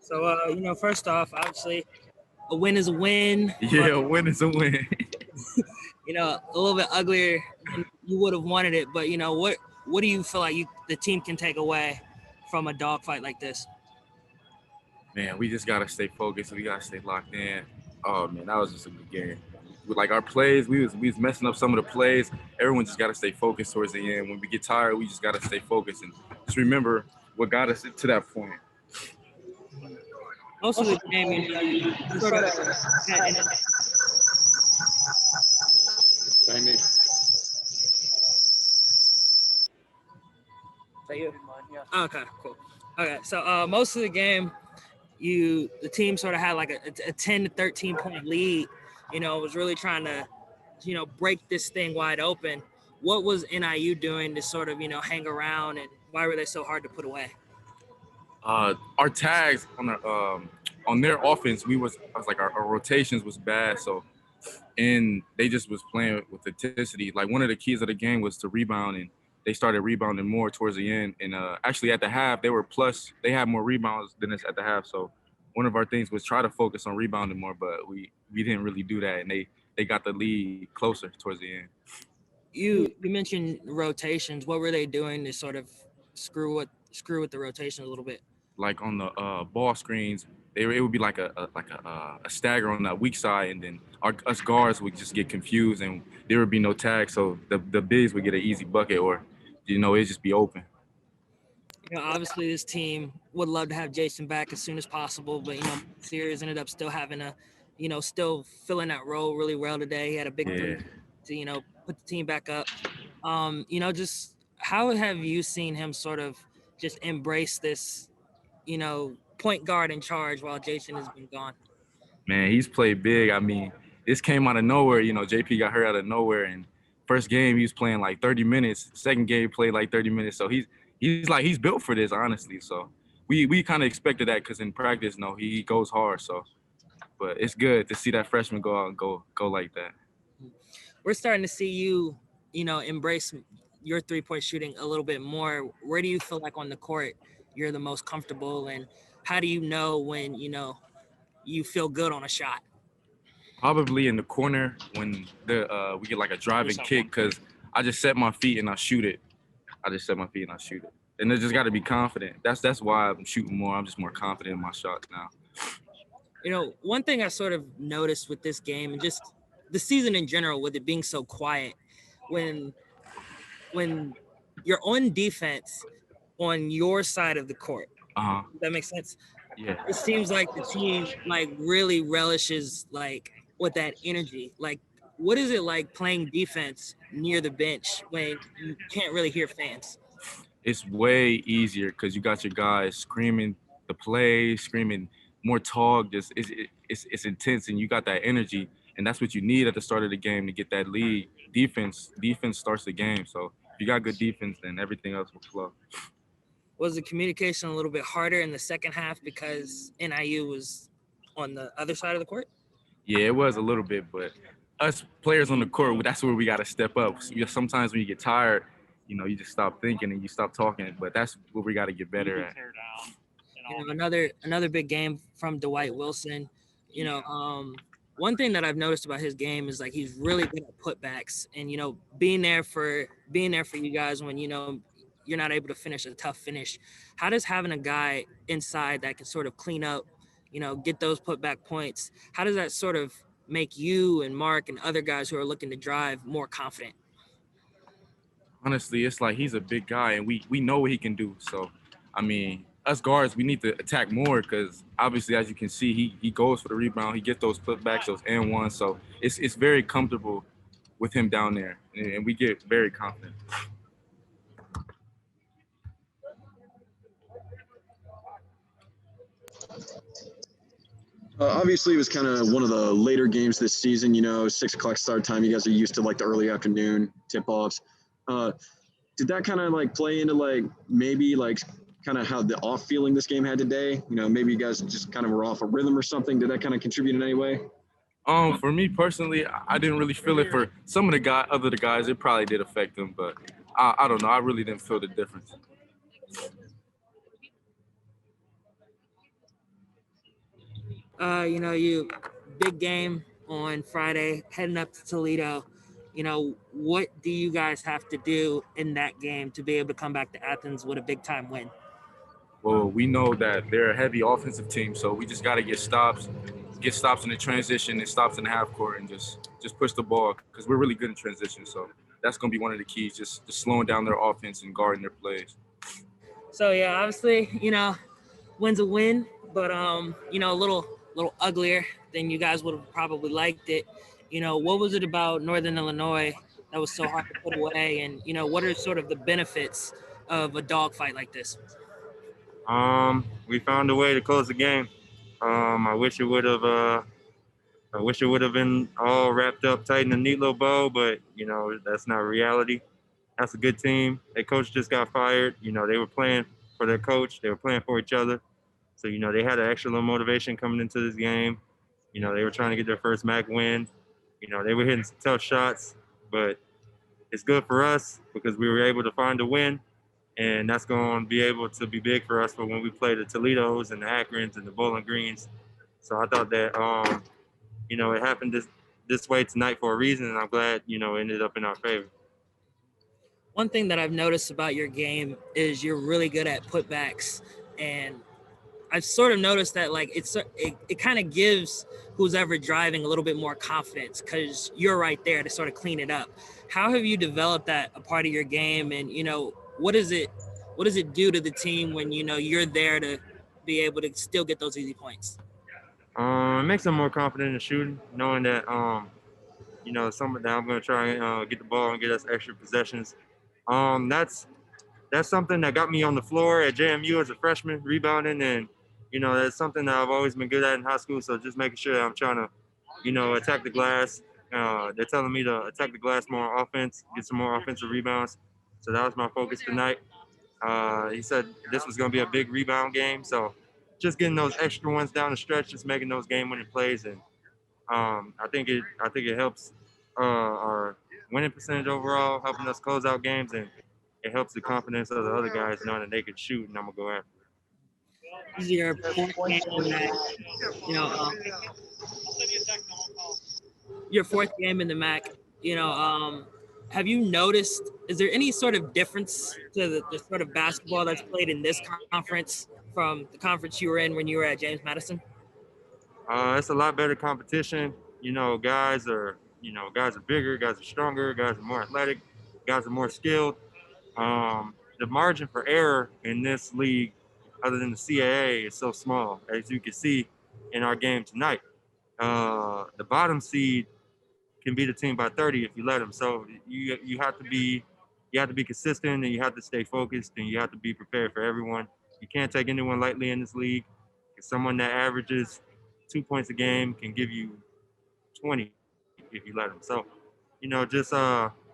So, first off, obviously, a win is a win. Yeah, a win is a win. A little bit uglier than you would have wanted it. But, what do you feel like the team can take away from a dogfight like this? Man, we just got to stay focused. We got to stay locked in. Oh, man, that was just a good game. Like our plays, we was messing up some of the plays. Everyone just got to stay focused towards the end. When we get tired, we just got to stay focused and just remember what got us to that point. Most of the game, you sort of had me. Is that you? Oh, okay, cool. Okay, so most of the game, the team sort of had like a 10 to 13 point lead. Was really trying to, break this thing wide open. What was NIU doing to sort of, hang around, and why were they so hard to put away? Our tags on their offense, I was like our rotations was bad. So, and they just was playing with intensity. Like one of the keys of the game was to rebound, and they started rebounding more towards the end. And actually at the half, they had more rebounds than us at the half. So one of our things was try to focus on rebounding more, but we didn't really do that. And they got the lead closer towards the end. You mentioned rotations. What were they doing to sort of screw with the rotation a little bit? Like on the ball screens, it would be like a stagger on that weak side, and then us guards would just get confused, and there would be no tag, so the bigs would get an easy bucket, or it'd just be open. Obviously this team would love to have Jason back as soon as possible, but Sears ended up still having still filling that role really well today. He had a big three to put the team back up. Just how have you seen him sort of just embrace this, point guard in charge while Jason has been gone? Man, he's played big. I mean, this came out of nowhere. JP got hurt out of nowhere, and first game he was playing like 30 minutes. Second game he played like 30 minutes. So he's built for this, honestly. So we kind of expected that because in practice, he goes hard. So, but it's good to see that freshman go out and go like that. We're starting to see you, embrace your 3-point shooting a little bit more. Where do you feel like on the court you're the most comfortable, and how do you know when you feel good on a shot? Probably in the corner when we get like a driving kick, because I just set my feet and I shoot it. And I just got to be confident. That's why I'm shooting more. I'm just more confident in my shots now. One thing I sort of noticed with this game and just the season in general, with it being so quiet, when you're on defense on your side of the court, does that makes sense? Yeah. It seems like the team really relishes with that energy. What is it like playing defense near the bench when you can't really hear fans? It's way easier because you got your guys screaming the play, screaming more talk. Just it's intense, and you got that energy, and that's what you need at the start of the game to get that lead. Defense starts the game. So if you got good defense, then everything else will flow. Was the communication a little bit harder in the second half because NIU was on the other side of the court? Yeah, it was a little bit, but us players on the court, that's where we got to step up. Sometimes when you get tired, you just stop thinking and you stop talking, but that's what we got to get better at. Another big game from Dwight Wilson. One thing that I've noticed about his game is he's really good at putbacks, and being there for you guys when you're not able to finish a tough finish. How does having a guy inside that can sort of clean up, get those putback points, how does that sort of make you and Mark and other guys who are looking to drive more confident? Honestly, it's like he's a big guy, and we know what he can do. So, I mean, us guards, we need to attack more because obviously, as you can see, he goes for the rebound. He gets those putbacks, those and-1s. So it's very comfortable with him down there, and we get very confident. Obviously, it was kind of one of the later games this season, 6 o'clock start time. You guys are used to the early afternoon tip-offs. Did that kind of play into maybe kind of how the off feeling this game had today? Maybe you guys just kind of were off a rhythm or something. Did that kind of contribute in any way? For me personally, I didn't really feel it. For some of the guys, it probably did affect them, but I don't know. I really didn't feel the difference. You big game on Friday, heading up to Toledo. What do you guys have to do in that game to be able to come back to Athens with a big time win? Well, we know that they're a heavy offensive team, so we just got to get stops in the transition and stops in the half court, and just push the ball because we're really good in transition. So that's going to be one of the keys, just slowing down their offense and guarding their plays. So yeah, obviously, win's a win, but a little uglier than you guys would have probably liked it. What was it about Northern Illinois that was so hard to put away, and what are sort of the benefits of a dogfight like this? We found a way to close the game. I wish it would have. I wish it would have been all wrapped up tight in a neat little bow, but that's not reality. That's a good team. Their coach just got fired. They were playing for their coach. They were playing for each other. So they had an extra little motivation coming into this game. They were trying to get their first MAC win. They were hitting some tough shots, but it's good for us because we were able to find a win. And that's going to be able to be big for us for when we play the Toledos and the Akrons and the Bowling Greens. So I thought that, it happened this way tonight for a reason, and I'm glad, it ended up in our favor. One thing that I've noticed about your game is you're really good at putbacks, and I've sort of noticed that it kind of gives who's ever driving a little bit more confidence because you're right there to sort of clean it up. How have you developed that a part of your game, and what does it do to the team when you're there to be able to still get those easy points? It makes them more confident in shooting, knowing that something that I'm going to try and get the ball and get us extra possessions. That's something that got me on the floor at JMU as a freshman, rebounding, and that's something that I've always been good at in high school. So just making sure that I'm trying to attack the glass. They're telling me to attack the glass more on offense, get some more offensive rebounds. So that was my focus tonight. He said this was going to be a big rebound game, so just getting those extra ones down the stretch, just making those game-winning plays, and I think it helps our winning percentage overall, helping us close out games, and it helps the confidence of the other guys knowing that they can shoot, and I'm gonna go after. This is your fourth game in the MAC. Your fourth game in the MAC. Have you noticed? Is there any sort of difference to the sort of basketball that's played in this conference from the conference you were in when you were at James Madison? It's a lot better competition. Guys are bigger, guys are stronger, guys are more athletic, guys are more skilled. The margin for error in this league, other than the CAA, is so small, as you can see in our game tonight. The bottom seed can beat a team by 30 if you let them. So you have to be consistent, and you have to stay focused, and you have to be prepared for everyone. You can't take anyone lightly in this league. Someone that averages 2 points a game can give you 20 if you let them. So,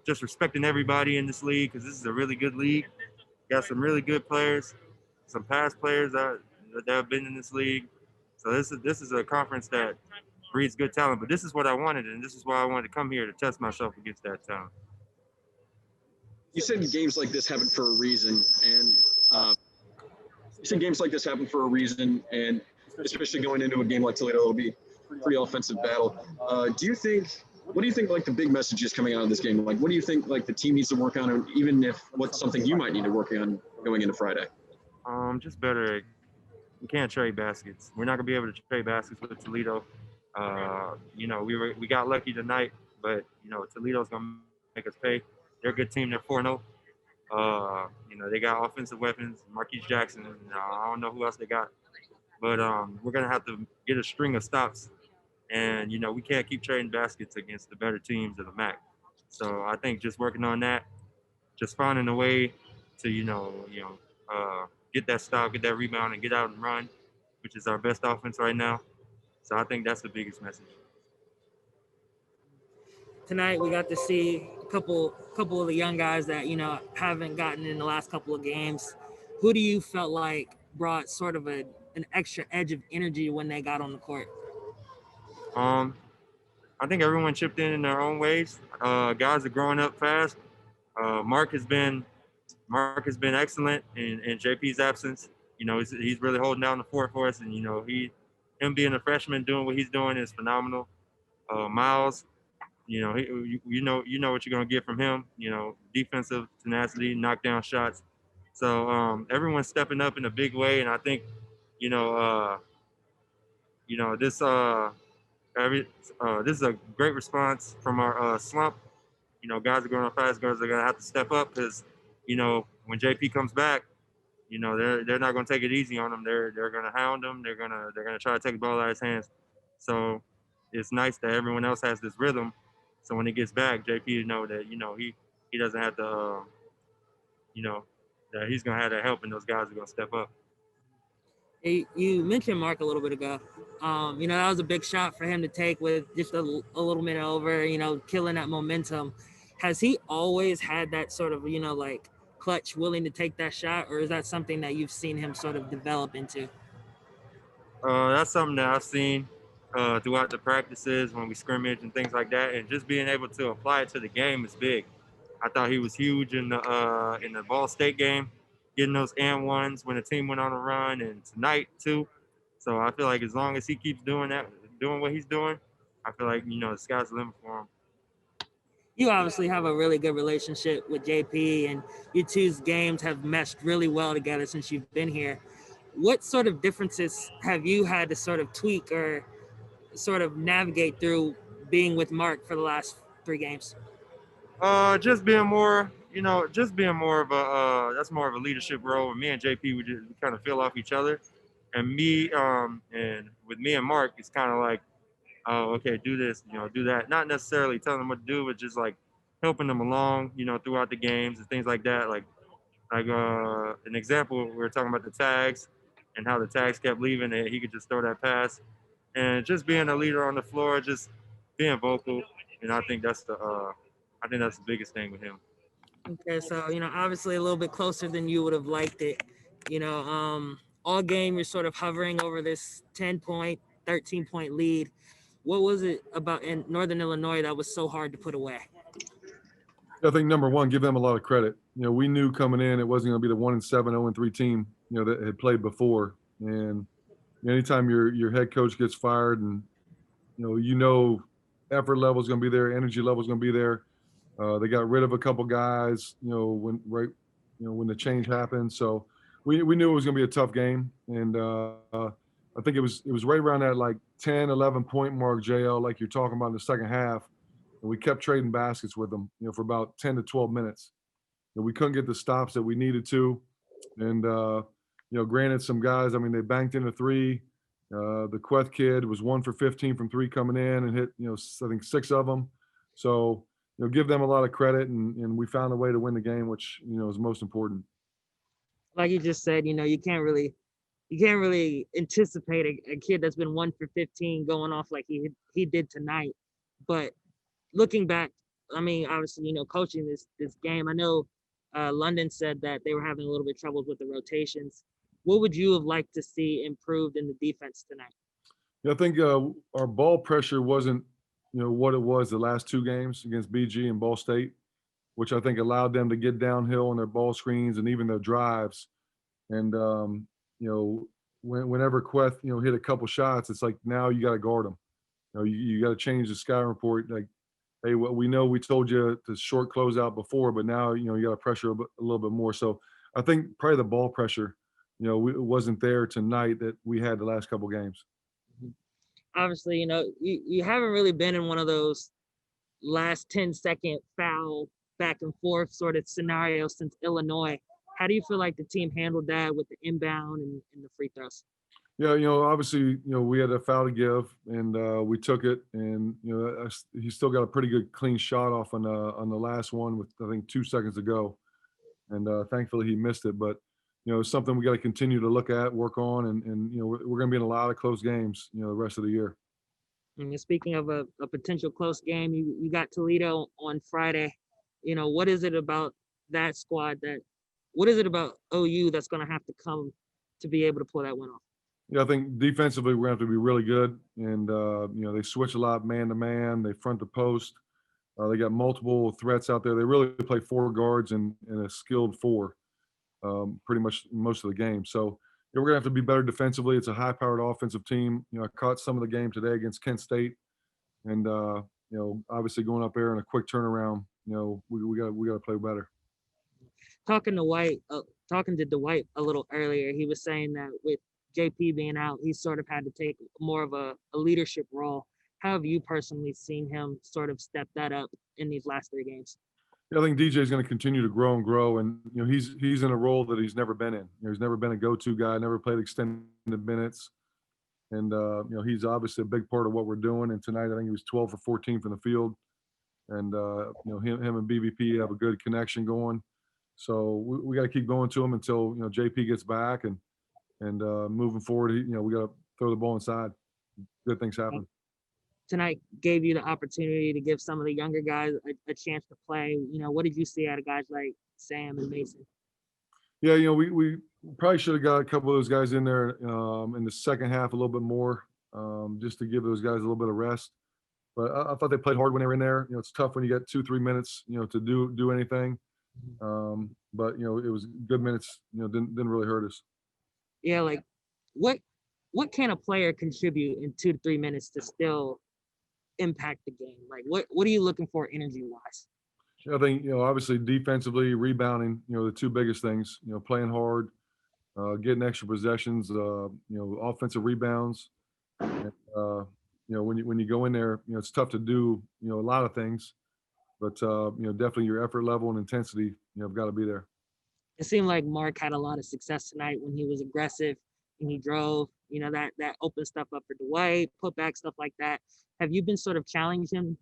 just respecting everybody in this league, because this is a really good league. Got some really good players, some past players that have been in this league. So this is a conference that breeds good talent. But this is what I wanted, and this is why I wanted to come here to test myself against that talent. You said games like this happen for a reason, and especially going into a game like Toledo, it'll be a pretty offensive battle. What do you think like the big messages coming out of this game? Like, what do you think like the team needs to work on, and even if what's something you might need to work on going into Friday? Just better. We can't trade baskets. We're not gonna be able to trade baskets with Toledo. We got lucky tonight, but Toledo's gonna make us pay. They're a good team. They're 4-0. They got offensive weapons, Marquise Jackson, and I don't know who else they got. But we're going to have to get a string of stops. And, we can't keep trading baskets against the better teams of the MAC. So I think just working on that, just finding a way to, get that stop, get that rebound, and get out and run, which is our best offense right now. So I think that's the biggest message. Tonight we got to see a couple of the young guys that haven't gotten in the last couple of games. Who do you felt like brought sort of an extra edge of energy when they got on the court? I think everyone chipped in their own ways. Guys are growing up fast. Mark has been excellent in JP's absence. He's really holding down the fort for us, and him him being a freshman doing what he's doing is phenomenal. Miles, you know what you're gonna get from him. Defensive tenacity, knockdown shots. So everyone's stepping up in a big way, and I think you know this this is a great response from our slump. Guys are going fast. Guys are gonna have to step up because when JP comes back, they're not gonna take it easy on him. They're gonna hound him. They're gonna try to take the ball out of his hands. So it's nice that everyone else has this rhythm. So when he gets back, JP know that he doesn't have to that he's gonna have that help, and those guys are gonna step up. You mentioned Mark a little bit ago. That was a big shot for him to take with just a little minute over, killing that momentum. Has he always had that sort of, like clutch, willing to take that shot, or is that something that you've seen him sort of develop into? That's something that I've seen throughout the practices when we scrimmage and things like that, and just being able to apply it to the game is big. I thought he was huge in the Ball State game, getting those and ones when the team went on a run, and tonight too. So I feel like as long as he keeps doing that, doing what he's doing, I feel like the sky's the limit for him. You obviously have a really good relationship with JP, and your two's games have meshed really well together since you've been here. What sort of differences have you had to sort of tweak or sort of navigate through being with Mark for the last 3 games? Just being more, just being more of a that's more of a leadership role. And me and JP we kind of feel off each other, and and with me and Mark, it's kind of like, oh, okay, do this, do that. Not necessarily telling them what to do, but just like helping them along, throughout the games and things like that. Like an example, we were talking about the tags and how the tags kept leaving, and he could just throw that pass, and just being a leader on the floor, just being vocal. And I think that's the biggest thing with him. Okay, so obviously a little bit closer than you would have liked it. All game you're sort of hovering over this 10-point, 13-point lead. What was it about in Northern Illinois that was so hard to put away? I think number one, give them a lot of credit. We knew coming in it wasn't going to be the 1-7, 0-3 team, that had played before. And anytime your head coach gets fired, and effort level is going to be there, energy level is going to be there. They got rid of a couple guys, when the change happened. So we knew it was going to be a tough game, and I think it was right around that like 10, 11 point mark, JL, like you're talking about in the second half. And we kept trading baskets with them, for about 10 to 12 minutes. And we couldn't get the stops that we needed to. And, granted, some guys, they banked in a 3. The Queth kid was 1 for 15 from 3 coming in and hit, I think 6 of them. So, give them a lot of credit, and we found a way to win the game, which, is most important. Like you just said, you can't really anticipate a kid that's been 1 for 15 going off like he did tonight. But looking back, obviously, coaching this game, I know Lunden said that they were having a little bit of troubles with the rotations. What would you have liked to see improved in the defense tonight? I think our ball pressure wasn't, what it was the last 2 games against BG and Ball State, which I think allowed them to get downhill on their ball screens and even their drives. And, whenever Queth, hit a couple shots, it's like now you got to guard them. You got to change the sky report. Like, hey, we know we told you to short close out before, but now, you got to pressure a little bit more. So I think probably the ball pressure, it wasn't there tonight that we had the last couple games. Obviously, you haven't really been in one of those last 10-second foul back and forth sort of scenario since Illinois. How do you feel like the team handled that with the inbound and the free throws? Yeah, obviously, we had a foul to give, and we took it, and he still got a pretty good clean shot off on the last one with I think 2 seconds to go, and thankfully he missed it. But it's something we got to continue to look at, work on, and we're going to be in a lot of close games, the rest of the year. And speaking of a potential close game, you got Toledo on Friday. What is it about that squad what is it about OU that's going to have to come to be able to pull that win off? Yeah, I think defensively we're going to have to be really good, and they switch a lot man to man. They front the post. They got multiple threats out there. They really play 4 guards and a skilled 4, pretty much most of the game. So we're gonna have to be better defensively. It's a high-powered offensive team. I caught some of the game today against Kent State, and obviously going up there in a quick turnaround. We got to play better. Talking to Dwight a little earlier, he was saying that with JP being out, he sort of had to take more of a leadership role. How have you personally seen him sort of step that up in these last 3 games? Yeah, I think DJ is going to continue to grow and grow, and he's in a role that he's never been in. He's never been a go-to guy, never played extended minutes, and he's obviously a big part of what we're doing. And tonight, I think he was 12 for 14 from the field, and him and BVP have a good connection going. So we got to keep going to him until JP gets back, and moving forward, we got to throw the ball inside. Good things happen. Tonight gave you the opportunity to give some of the younger guys a chance to play. What did you see out of guys like Sam and Mason? Yeah, we probably should have got a couple of those guys in there in the second half a little bit more, just to give those guys a little bit of rest. But I thought they played hard when they were in there. It's tough when you get 2-3 minutes, to do anything. But it was good minutes. Didn't really hurt us. Yeah, like what can a player contribute in 2 to 3 minutes to still impact the game? Like what are you looking for energy wise? I think obviously defensively, rebounding, the 2 biggest things. Playing hard, getting extra possessions, offensive rebounds. And, when you go in there, it's tough to do a lot of things, but definitely your effort level and intensity have got to be there. It seemed like Mark had a lot of success tonight when he was aggressive and he drove. That opened stuff up for Dwight, put back stuff like that. Have you been sort of challenging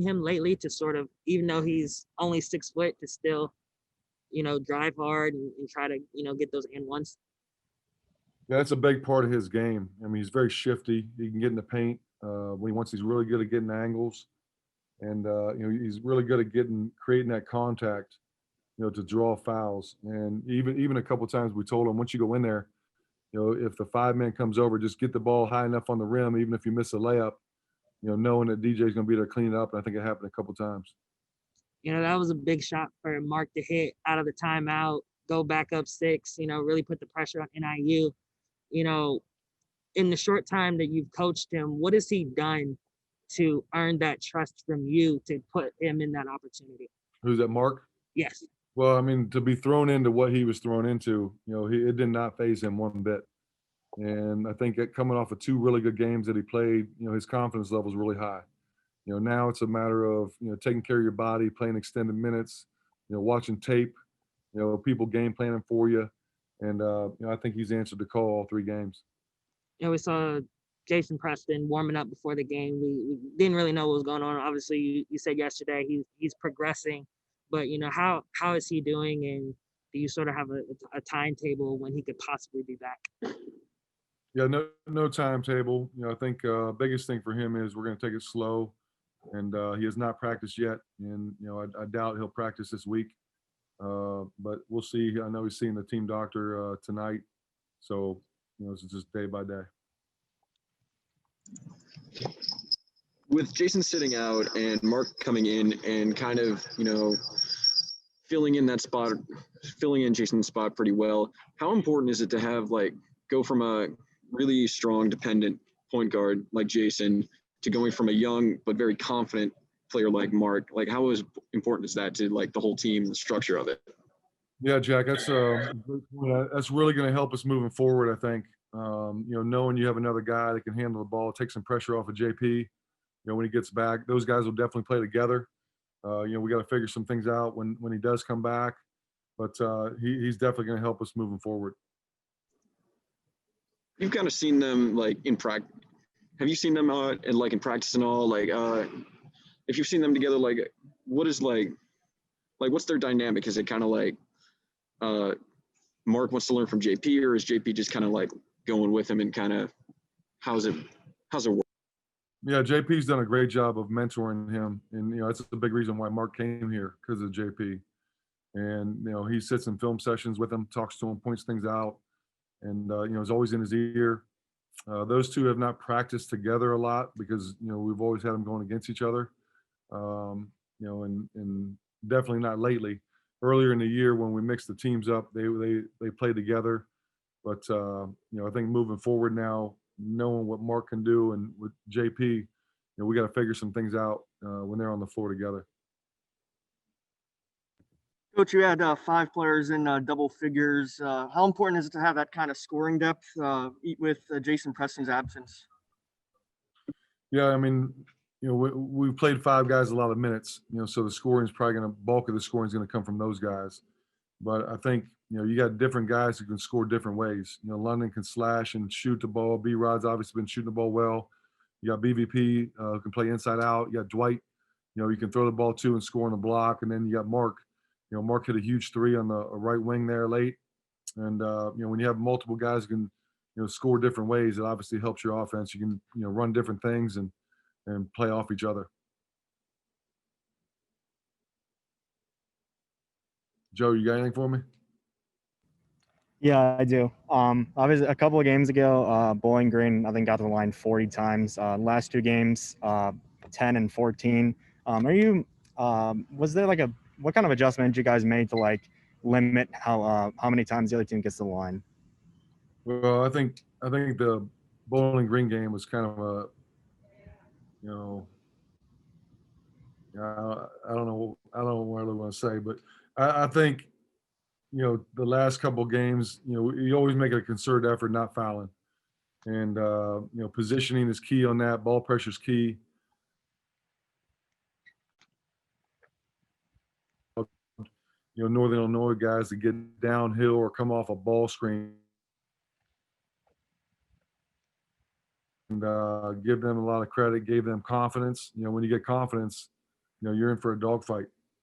him lately to sort of, even though he's only 6 foot, to still drive hard and try to get those and ones? Yeah, that's a big part of his game. I mean, he's very shifty. He can get in the paint when he wants. He's really good at getting angles, and he's really good at creating that contact, to draw fouls. And even a couple of times we told him, once you go in there, if the 5-man comes over, just get the ball high enough on the rim, even if you miss a layup, knowing that DJ is going to be there to clean it up. And I think it happened a couple of times. That was a big shot for Mark to hit out of the timeout, go back up 6, really put the pressure on NIU. In the short time that you've coached him, what has he done to earn that trust from you to put him in that opportunity? Who's that, Mark? Yes. Well, I mean, to be thrown into what he was thrown into, it did not faze him one bit. And I think coming off of 2 really good games that he played, his confidence level is really high. Now it's a matter of, taking care of your body, playing extended minutes, watching tape, people game planning for you. And, I think he's answered the call all 3 games. We saw Jason Preston warming up before the game. We didn't really know what was going on. Obviously, you said yesterday he's progressing. But, how is he doing? And do you sort of have a timetable when he could possibly be back? Yeah, no timetable. I think biggest thing for him is we're going to take it slow. And he has not practiced yet. And, I doubt he'll practice this week. But we'll see. I know he's seeing the team doctor tonight. So, it's just day by day. With Jason sitting out and Mark coming in and kind of, filling in Jason's spot pretty well, how important is it to have go from a really strong, dependent point guard like Jason to going from a young but very confident player like Mark? How important is that to the whole team, the structure of it? Yeah, Jack, that's that's really going to help us moving forward, I think. Knowing you have another guy that can handle the ball, take some pressure off of JP. When he gets back, those guys will definitely play together. We got to figure some things out when he does come back, but he's definitely going to help us moving forward. You've kind of seen them in practice. Have you seen them in practice and all? If you've seen them together, what is what's their dynamic? Is it kind of Mark wants to learn from JP, or is JP just kind of going with him, and kind of how's it work? Yeah, JP's done a great job of mentoring him, and that's a big reason why Mark came here, because of JP. And he sits in film sessions with him, talks to him, points things out, and is always in his ear. Those 2 have not practiced together a lot because we've always had them going against each other. And definitely not lately. Earlier in the year when we mixed the teams up, they played together. But I think moving forward now, knowing what Mark can do and with JP, we got to figure some things out when they're on the floor together. Coach, you had 5 players in double figures. How important is it to have that kind of scoring depth with Jason Preston's absence? Yeah, I mean, we played 5 guys a lot of minutes, so the scoring is probably bulk of the scoring is going to come from those guys. But I think, you got different guys who can score different ways. Lunden can slash and shoot the ball. B-Rod's obviously been shooting the ball well. You got BVP who can play inside out. You got Dwight, you can throw the ball to and score on the block. And then you got Mark. Mark hit a huge 3 on the right wing there late. And, when you have multiple guys who can, score different ways, it obviously helps your offense. You can, run different things and play off each other. Joe, you got anything for me? Yeah, I do. Obviously, a couple of games ago, Bowling Green, I think, got to the line 40 times. Last 2 games, 10 and 14. Was there what kind of adjustment you guys made to limit how many times the other team gets to the line? Well, I think the Bowling Green game was kind of a, I don't know what I really want to say, but I think, the last couple of games, you always make a concerted effort not fouling. And, positioning is key on that. Ball pressure is key. Northern Illinois guys that get downhill or come off a ball screen and give them a lot of credit, gave them confidence. When you get confidence, you're in for a dogfight.